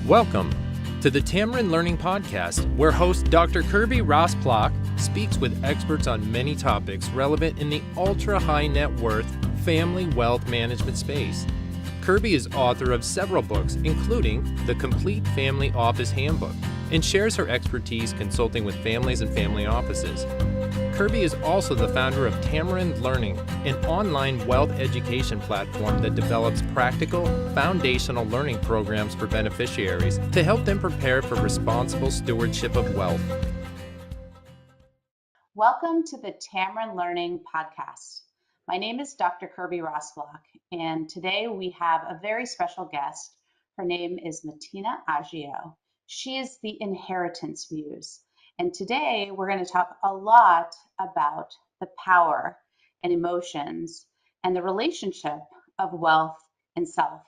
Welcome to the Tamarind Learning Podcast, where host Dr. Kirby Ross-Plock speaks with experts on many topics relevant in the ultra-high net worth family wealth management space. Kirby is author of several books, including The Complete Family Office Handbook, and shares her expertise consulting with families and family offices. Kirby is also the founder of Tamarind Learning, an online wealth education platform that develops practical, foundational learning programs for beneficiaries to help them prepare for responsible stewardship of wealth. Welcome to the Tamarind Learning Podcast. My name is Dr. Kirby Ross-Plock, and today we have a very special guest. Her name is Matina Agio. She is the Inheritance Muse. And today we're going to talk a lot about the power and emotions and the relationship of wealth and self.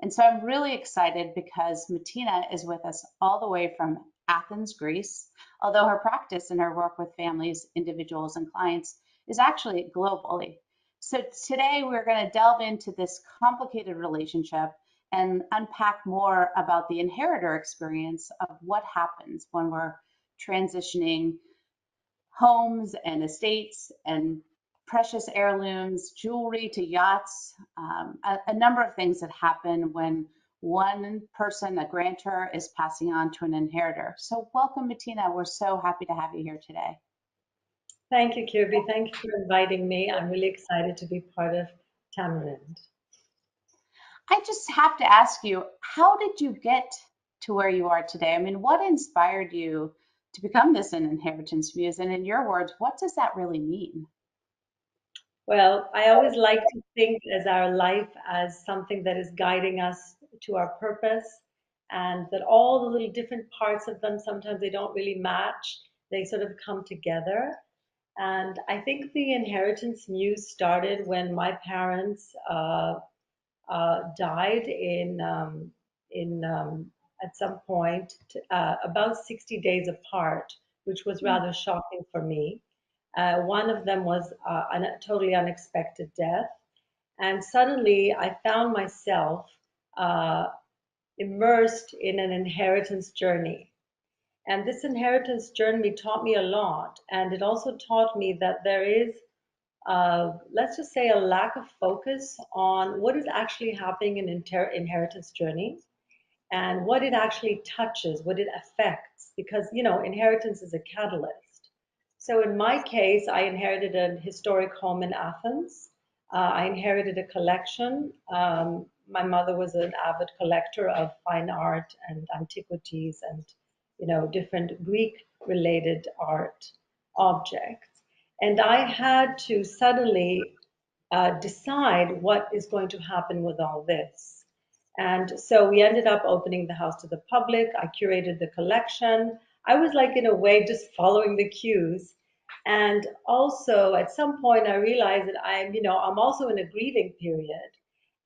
And so I'm really excited because Matina is with us all the way from Athens, Greece, although her practice and her work with families, individuals, and clients is actually globally. So today we're going to delve into this complicated relationship and unpack more about the inheritor experience of what happens when we're transitioning homes and estates and precious heirlooms, jewelry to yachts, a number of things that happen when one person, a grantor, is passing on to an inheritor. So welcome, Matina. We're so happy to have you here today. Thank you, Kirby. Thank you for inviting me. I'm really excited to be part of Tamarind. I just have to ask you, how did you get to where you are today? I mean, what inspired you to become this an Inheritance Muse? And in your words, what does that really mean? Well, I always like to think as our life as something that is guiding us to our purpose, and that all the little different parts of them, sometimes they don't really match. They sort of come together. And I think the Inheritance Muse started when my parents died at some point, about 60 days apart, which was rather shocking for me. One of them was a totally unexpected death. And suddenly I found myself immersed in an inheritance journey. And this inheritance journey taught me a lot. And it also taught me that there is, let's just say, a lack of focus on what is actually happening in inheritance journey and what it actually touches, what it affects, because, inheritance is a catalyst. So in my case, I inherited a historic home in Athens. I inherited a collection. My mother was an avid collector of fine art and antiquities and, different Greek-related art objects. And I had to suddenly decide what is going to happen with all this. And so we ended up opening the house to the public. I curated the collection. I was like, in a way, just following the cues. And also at some point I realized that I'm also in a grieving period.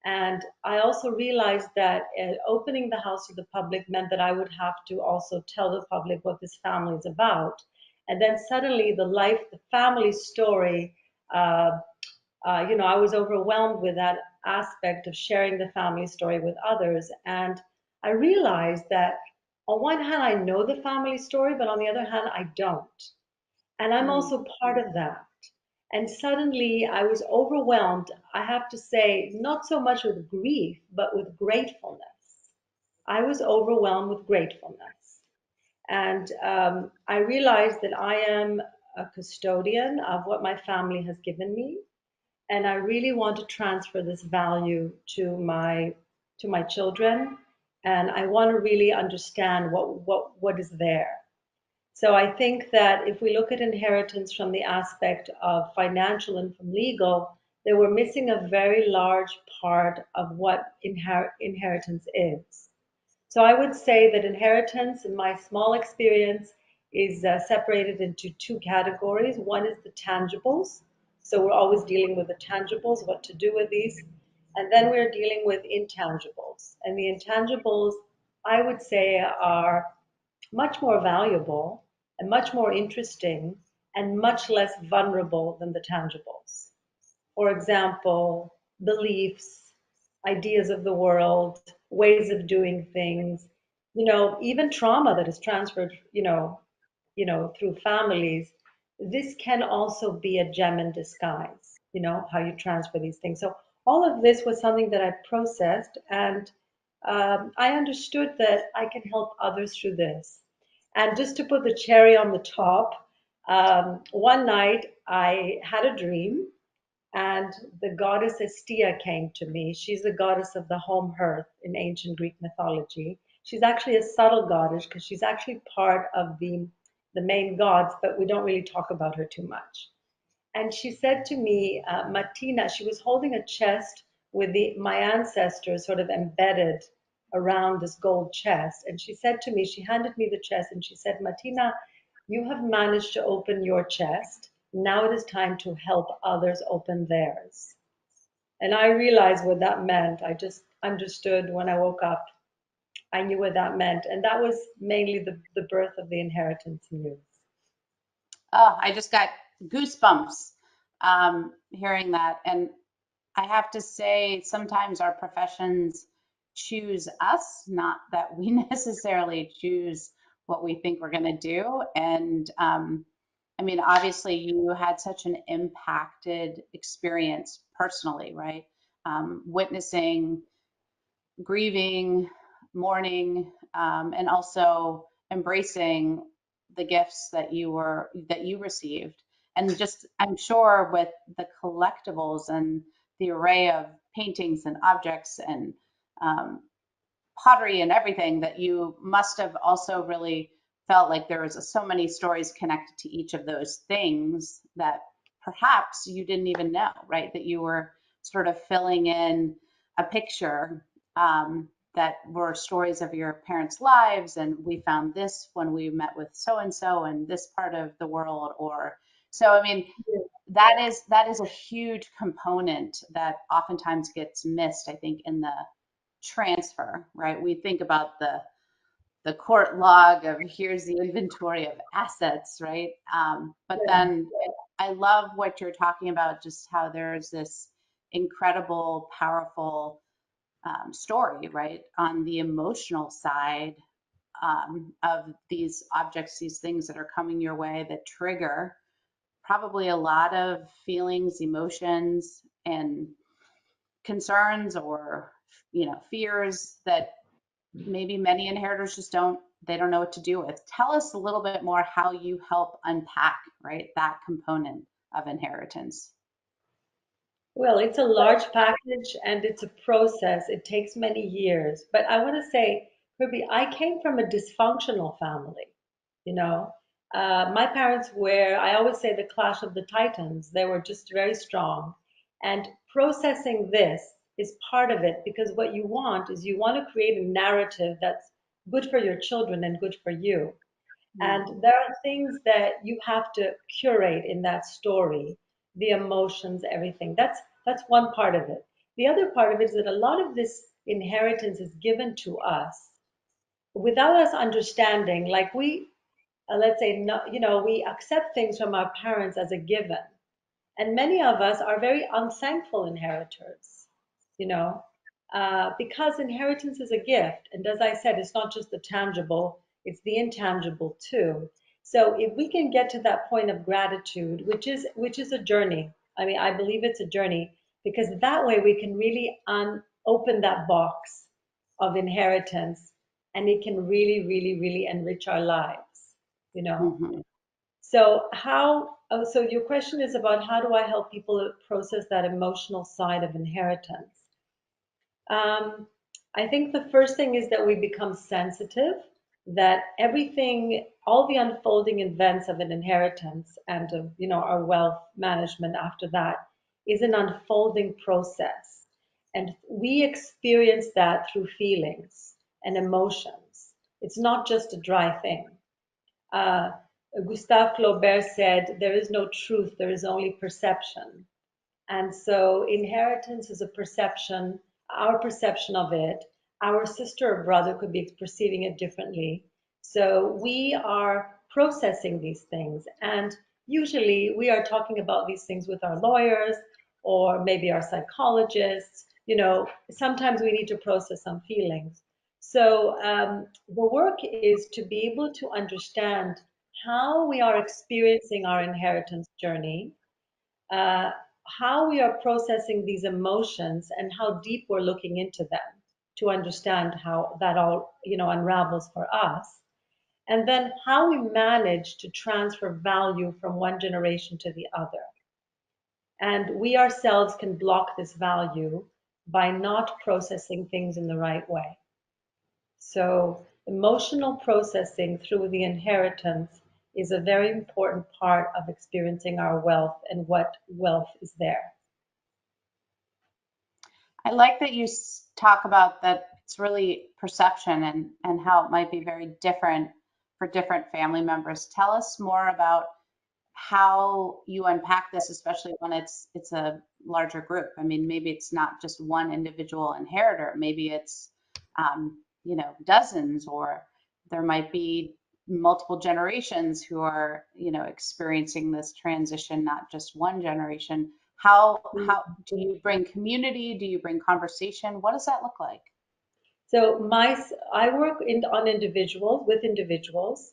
And I also realized that opening the house to the public meant that I would have to also tell the public what this family is about. And then suddenly the family story, I was overwhelmed with that aspect of sharing the family story with others. And I realized that on one hand, I know the family story, but on the other hand, I don't. And I'm also part of that. And suddenly I was overwhelmed, I have to say, not so much with grief, but with gratefulness. I was overwhelmed with gratefulness. And I realized that I am a custodian of what my family has given me. And I really want to transfer this value to my children. And I want to really understand what is there. So I think that if we look at inheritance from the aspect of financial and from legal, they were missing a very large part of what inheritance is. So I would say that inheritance, in my small experience, is separated into two categories. One is the tangibles. So we're always dealing with the tangibles, what to do with these. And then we're dealing with intangibles. And the intangibles, I would say, are much more valuable and much more interesting and much less vulnerable than the tangibles. For example, beliefs, ideas of the world, ways of doing things, even trauma that is transferred, through families, this can also be a gem in disguise, how you transfer these things. So all of this was something that I processed, and I understood that I can help others through this. And just to put the cherry on the top, one night I had a dream, and the goddess Estia came to me. She's the goddess of the home hearth in ancient Greek mythology. She's actually a subtle goddess because she's actually part of the main gods, but we don't really talk about her too much. And she said to me, Matina, she was holding a chest with my ancestors sort of embedded around this gold chest. And she said to me, she handed me the chest and she said, Matina, you have managed to open your chest. Now it is time to help others open theirs. And I realized what that meant. I just understood when I woke up. I knew what that meant. And that was mainly the birth of the Inheritance Muse. Oh, I just got goosebumps hearing that. And I have to say, sometimes our professions choose us, not that we necessarily choose what we think we're going to do. And I mean, obviously, you had such an impacted experience personally, right? Witnessing, grieving, mourning, and also embracing the gifts that you received. And just, I'm sure with the collectibles and the array of paintings and objects and um, pottery and everything, that you must have also really felt like there was so many stories connected to each of those things that perhaps you didn't even know, right? That you were sort of filling in a picture, that were stories of your parents' lives, and we found this when we met with so and so in this part of the world, or so. I mean, that is a huge component that oftentimes gets missed, I think, in the transfer, right? We think about the court log of here's the inventory of assets, right? But Yeah. then I love what you're talking about, just how there's this incredible, powerful story, right, on the emotional side, of these objects, these things that are coming your way that trigger probably a lot of feelings, emotions, and concerns, or fears that maybe many inheritors just don't know what to do with. Tell us a little bit more how you help unpack, right, that component of inheritance. Well, it's a large package and it's a process. It takes many years. But I want to say, Ruby, I came from a dysfunctional family. You know, my parents were, I always say, the clash of the titans. They were just very strong. And processing this is part of it because what you want is you want to create a narrative that's good for your children and good for you. And there are things that you have to curate in that story, the emotions, everything. That's one part of it. The other part of it is that a lot of this inheritance is given to us without us understanding. Like we, let's say, no, we accept things from our parents as a given. And many of us are very unthankful inheritors, you know, because inheritance is a gift. And as I said, it's not just the tangible, it's the intangible too. So if we can get to that point of gratitude, which is a journey. I mean, I believe it's a journey because that way we can really open that box of inheritance and it can really, really, really enrich our lives, you know. Mm-hmm. So your question is about how do I help people process that emotional side of inheritance? Um, I think the first thing is that we become sensitive, that everything, all the unfolding events of an inheritance and of, our wealth management after that is an unfolding process. And we experience that through feelings and emotions. It's not just a dry thing. Uh, Gustave Flaubert said, there is no truth, there is only perception. And so inheritance is a perception, our perception of it. Our sister or brother could be perceiving it differently. So we are processing these things. And usually we are talking about these things with our lawyers or maybe our psychologists. Sometimes we need to process some feelings. So the work is to be able to understand how we are experiencing our inheritance journey, uh, how we are processing these emotions, and how deep we're looking into them to understand how that all, unravels for us. And then how we manage to transfer value from one generation to the other. And we ourselves can block this value by not processing things in the right way. So, emotional processing through the inheritance is a very important part of experiencing our wealth and what wealth is there. I like that you talk about that it's really perception and how it might be very different for different family members. Tell us more about how you unpack this, especially when it's a larger group. I mean, maybe it's not just one individual inheritor. Maybe it's dozens, or there might be multiple generations who are experiencing this transition, not just one generation. How do you bring community? Do you bring conversation? What does that look like? So I work on individuals with individuals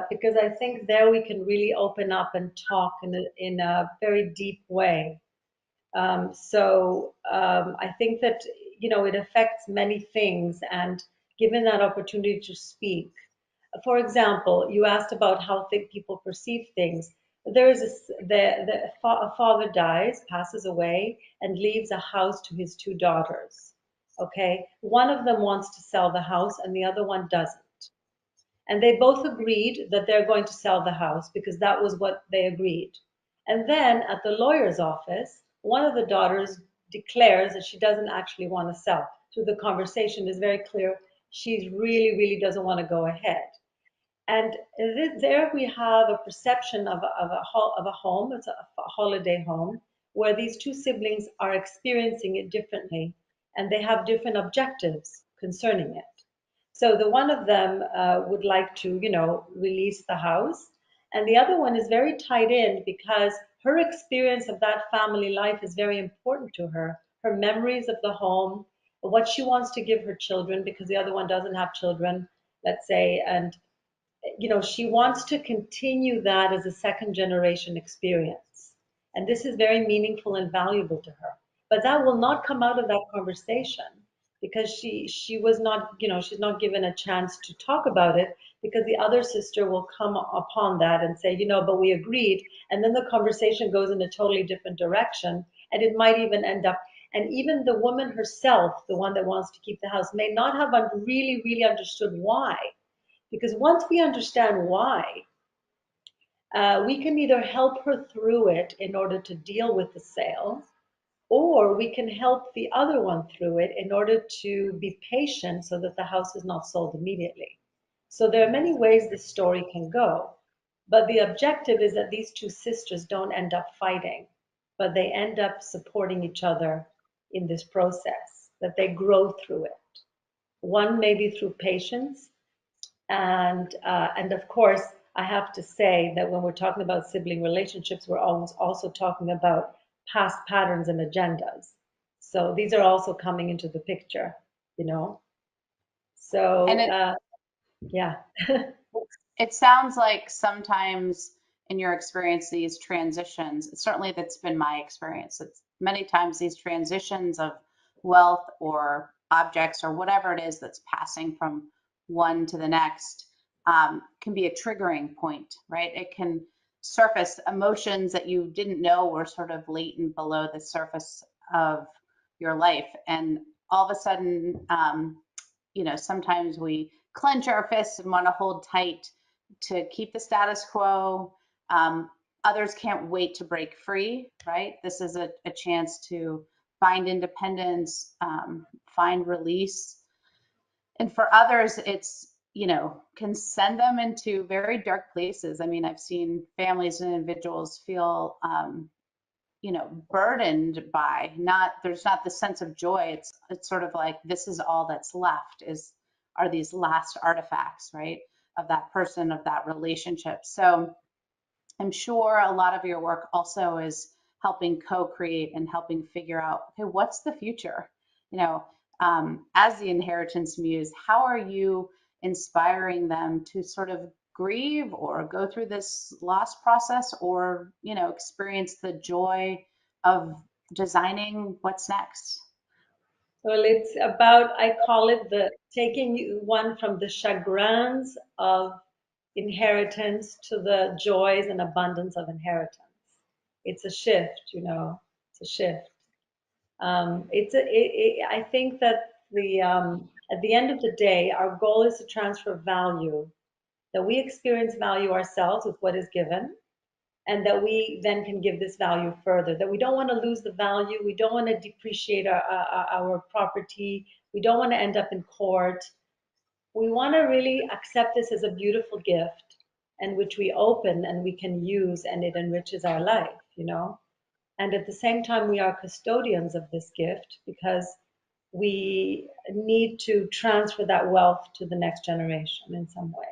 because I think there we can really open up and talk in a very deep way. I think that it affects many things, and given that opportunity to speak. For example, you asked about how people perceive things. There is a father dies, passes away, and leaves a house to his two daughters. Okay, one of them wants to sell the house, and the other one doesn't. And they both agreed that they're going to sell the house because that was what they agreed. And then at the lawyer's office, one of the daughters declares that she doesn't actually want to sell. So the conversation is very clear. She really, really doesn't want to go ahead. And there we have a perception of a home, it's a holiday home, where these two siblings are experiencing it differently and they have different objectives concerning it. So the one of them would like to, release the house, and the other one is very tied in because her experience of that family life is very important to her. Her memories of the home, what she wants to give her children, because the other one doesn't have children, let's say, and she wants to continue that as a second generation experience. And this is very meaningful and valuable to her. But that will not come out of that conversation because she was not, she's not given a chance to talk about it because the other sister will come upon that and say, but we agreed. And then the conversation goes in a totally different direction. And it might even end up, and even the woman herself, the one that wants to keep the house, may not have really, really understood why. Because once we understand why, we can either help her through it in order to deal with the sale, or we can help the other one through it in order to be patient so that the house is not sold immediately. So there are many ways this story can go. But the objective is that these two sisters don't end up fighting, but they end up supporting each other in this process, that they grow through it. One maybe through patience, and of course, I have to say that when we're talking about sibling relationships, we're always also talking about past patterns and agendas. So these are also coming into the picture, you know. And So it yeah. it sounds like sometimes in your experience, these transitions, certainly that's been my experience. It's many times these transitions of wealth or objects or whatever it is that's passing from one to the next can be a triggering point, right? It can surface emotions that you didn't know were sort of latent below the surface of your life. And all of a sudden, sometimes we clench our fists and want to hold tight to keep the status quo. Um, Others can't wait to break free, right? This is a chance to find independence, find release. And for others, it's, can send them into very dark places. I mean, I've seen families and individuals feel, burdened by there's not the sense of joy. It's sort of like this is all that's left are these last artifacts, right, of that person, of that relationship. So I'm sure a lot of your work also is helping co-create and helping figure out, okay, what's the future? You know, as the Inheritance Muse, how are you inspiring them to sort of grieve or go through this loss process, or, experience the joy of designing what's next? Well, it's about, I call it the taking one from the chagrins of inheritance to the joys and abundance of inheritance. It's a shift, it's a shift. I think that at the end of the day, our goal is to transfer value, that we experience value ourselves with what is given, and that we then can give this value further, that we don't want to lose the value, we don't want to depreciate our property, we don't want to end up in court. We want to really accept this as a beautiful gift, and which we open and we can use, and it enriches our life. And at the same time, we are custodians of this gift because we need to transfer that wealth to the next generation in some way.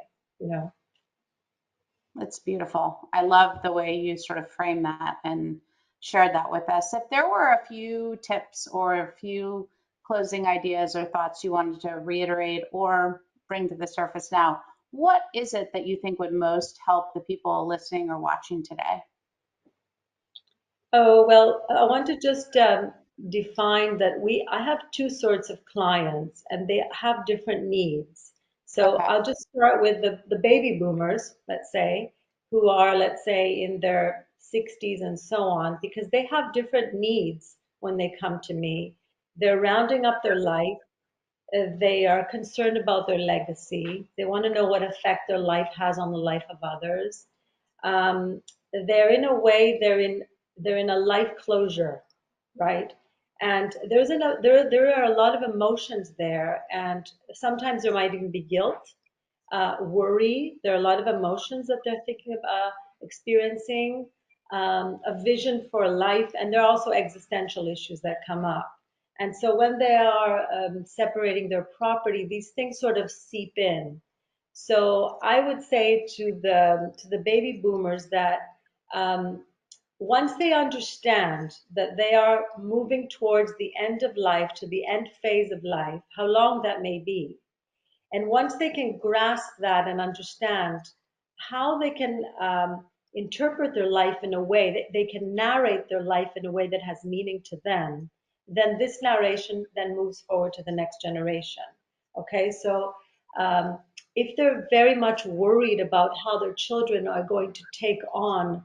That's beautiful. I love the way you sort of frame that and shared that with us. If there were a few tips or a few closing ideas or thoughts you wanted to reiterate or bring to the surface now, what is it that you think would most help the people listening or watching today? Oh, well, I want to just define that I have two sorts of clients and they have different needs. So Okay. I'll just start with the baby boomers, let's say, who are, let's say, in their 60s and so on, because they have different needs when they come to me. They're rounding up their life. They are concerned about their legacy. They want to know what effect their life has on the life of others. um, they're in a way they're in a life closure, right? And there are a lot of emotions there, and sometimes there might even be guilt, worry. There are a lot of emotions that they're thinking of experiencing, a vision for life, and there are also existential issues that come up. And so when they are separating their property, these things sort of seep in. So I would say to the baby boomers that um, once they understand that they are moving towards the end of life, to the end phase of life, how long that may be, and once they can grasp that and understand how they can interpret their life in a way that they can narrate their life in a way that has meaning to them, then this narration then moves forward to the next generation. Okay, so um, if they're very much worried about how their children are going to take on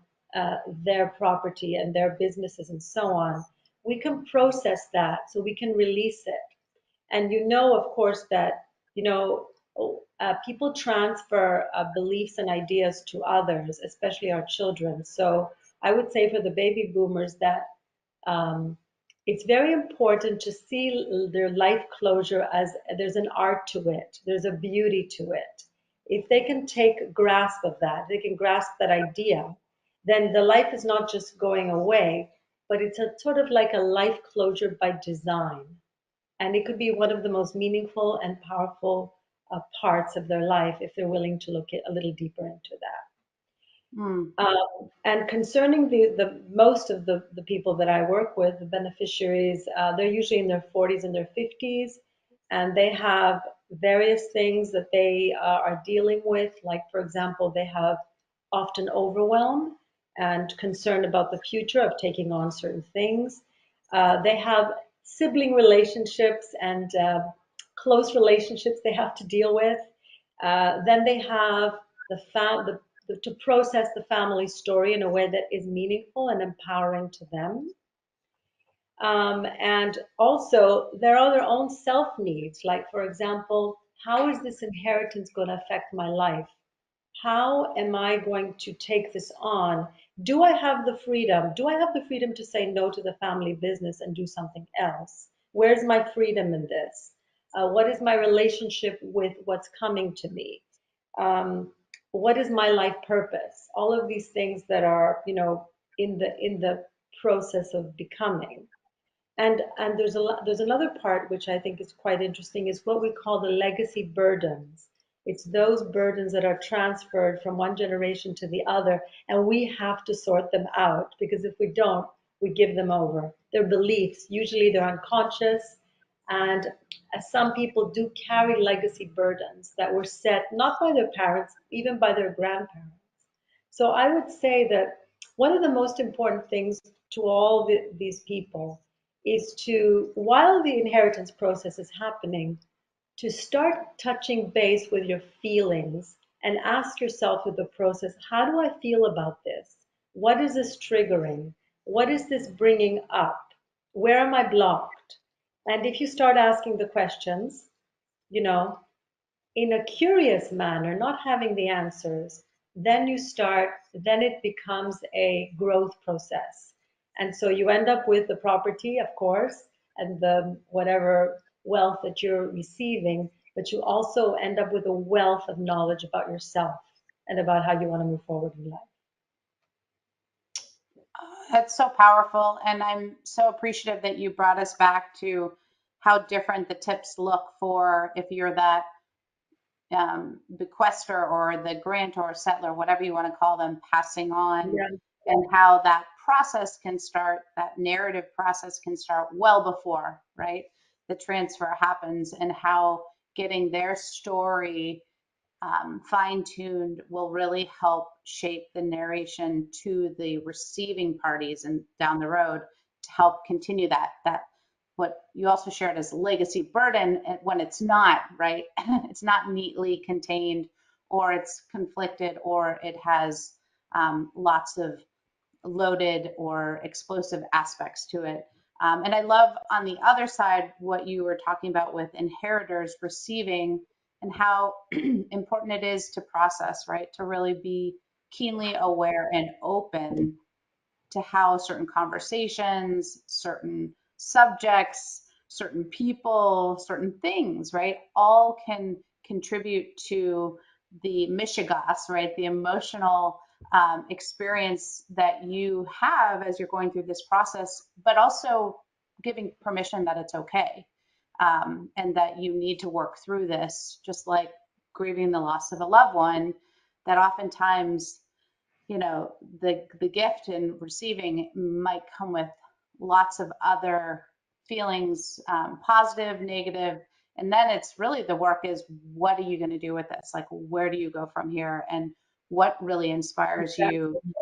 their property and their businesses and so on, we can process that so we can release it. And of course, that you know people transfer beliefs and ideas to others, especially our children. So I would say for the baby boomers that um, it's very important to see their life closure as there's an art to it, there's a beauty to it. If they can take grasp of that, they can grasp that idea, then the life is not just going away, but it's a sort of like a life closure by design, and it could be one of the most meaningful and powerful parts of their life if they're willing to look a little deeper into that. Mm. And concerning the most of the people that I work with, the beneficiaries, they're usually in their 40s and their 50s, and they have various things that they are dealing with. Like, for example, they have often overwhelm and concern about the future of taking on certain things. They have sibling relationships and close relationships they have to deal with. Then they have to process the family story in a way that is meaningful and empowering to them. And also, there are their own self needs. Like, for example, how is this inheritance going to affect my life? How am I going to take this on? Do I have the freedom? Do I have the freedom to say no to the family business and do something else? Where's my freedom in this? What is my relationship with what's coming to me? Um, what is my life purpose? All of these things that are, in the process of becoming. And there's another part which I think is quite interesting, is what we call the legacy burdens. It's those burdens that are transferred from one generation to the other, and we have to sort them out, because if we don't, we give them over. They're beliefs, usually they're unconscious, And some people do carry legacy burdens that were set not by their parents, even by their grandparents. So I would say that one of the most important things to all these people is to, while the inheritance process is happening, to start touching base with your feelings and ask yourself with the process, how do I feel about this? What is this triggering? What is this bringing up? Where am I blocked? And if you start asking the questions, you know, in a curious manner, not having the answers, then it becomes a growth process. And so you end up with the property, of course, and the whatever wealth that you're receiving, but you also end up with a wealth of knowledge about yourself and about how you want to move forward in life. That's so powerful. And I'm so appreciative that you brought us back to how different the tips look for if you're that bequester or the grantor, settler, whatever you want to call them, passing on, Yeah. and how that process can start, that narrative process can start well before, right? The transfer happens, and how getting their story fine-tuned will really help shape the narration to the receiving parties and down the road to help continue that what you also shared as legacy burden when it's not, right. It's not neatly contained, or it's conflicted, or it has lots of loaded or explosive aspects to it. And I love on the other side what you were talking about with inheritors receiving, and how important it is to process, right? To really be keenly aware and open to how certain conversations, certain subjects, certain people, certain things, right, all can contribute to the mishigas, right, the emotional experience that you have as you're going through this process, but also giving permission that it's okay, and that you need to work through this, just like grieving the loss of a loved one, that oftentimes, you know, the gift and receiving might come with lots of other feelings, positive, negative, and then it's really the work is, what are you going to do with this? Like, where do you go from here, and what really inspires you Exactly.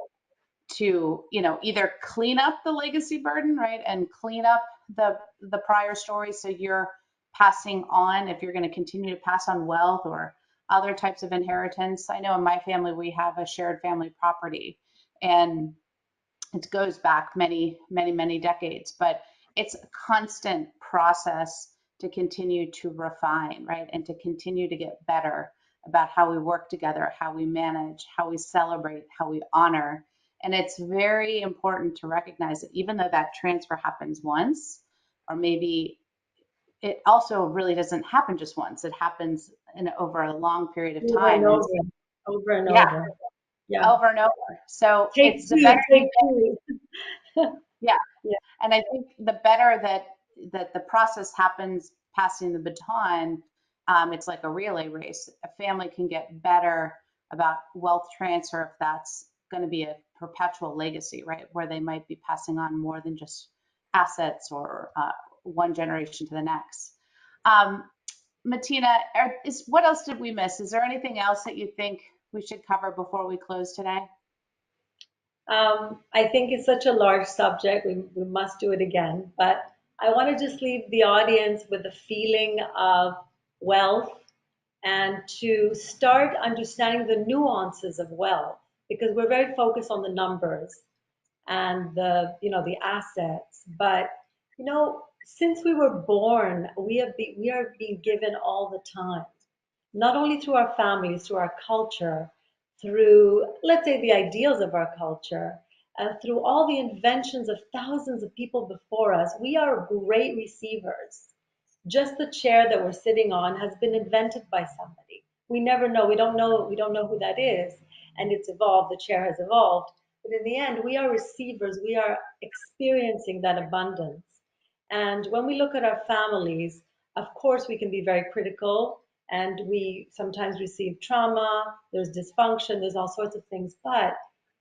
to, you know, either clean up the legacy burden, right, and clean up the prior story, so you're passing on, if you're going to continue to pass on wealth or other types of inheritance. I know in my family we have a shared family property, and it goes back many, many, many decades, but it's a constant process to continue to refine, right? And to continue to get better about how we work together, how we manage, how we celebrate, how we honor. And it's very important to recognize that even though that transfer happens once, or maybe it also really doesn't happen just once, it happens in over a long period of Over and time. And over, over and yeah, over. Yeah. over and over. So Take it's the two, better you take get. two. Yeah. Yeah. And I think the better that the process happens, passing the baton, it's like a relay race. A family can get better about wealth transfer if that's going to be a perpetual legacy, right? Where they might be passing on more than just assets, or one generation to the next. Um, Matina, what else did we miss? Is there anything else that you think we should cover before we close today? I think it's such a large subject. We must do it again. But I want to just leave the audience with a feeling of wealth, and to start understanding the nuances of wealth, because we're very focused on the numbers and the assets. But since we were born, we are being given all the time, not only through our families, through our culture, through, let's say, the ideals of our culture, and through all the inventions of thousands of people before us. We are great receivers. Just the chair that we're sitting on has been invented by somebody. We never know. We don't know who that is. And it's evolved. The chair has evolved. But in the end, we are receivers. We are experiencing that abundance. And when we look at our families, of course, we can be very critical, and we sometimes receive trauma, there's dysfunction, there's all sorts of things. But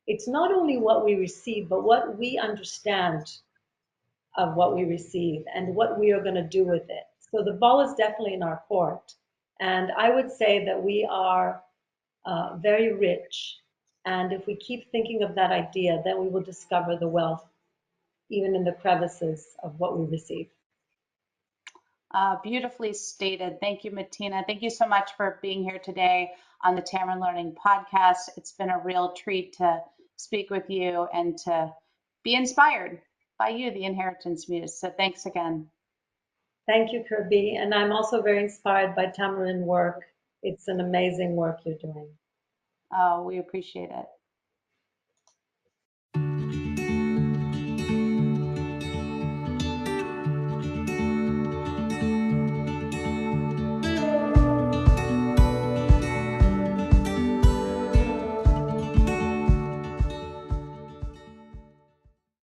it's not only what we receive, but what we understand of what we receive and what we are going to do with it. So the ball is definitely in our court. And I would say that we are very rich. And if we keep thinking of that idea, then we will discover the wealth even in the crevices of what we receive. Beautifully stated. Thank you, Matina. Thank you so much for being here today on the Tamarind Learning Podcast. It's been a real treat to speak with you and to be inspired by you, the Inheritance Muse. So thanks again. Thank you, Kirby. And I'm also very inspired by Tamarind work. It's an amazing work you're doing. Oh, we appreciate it.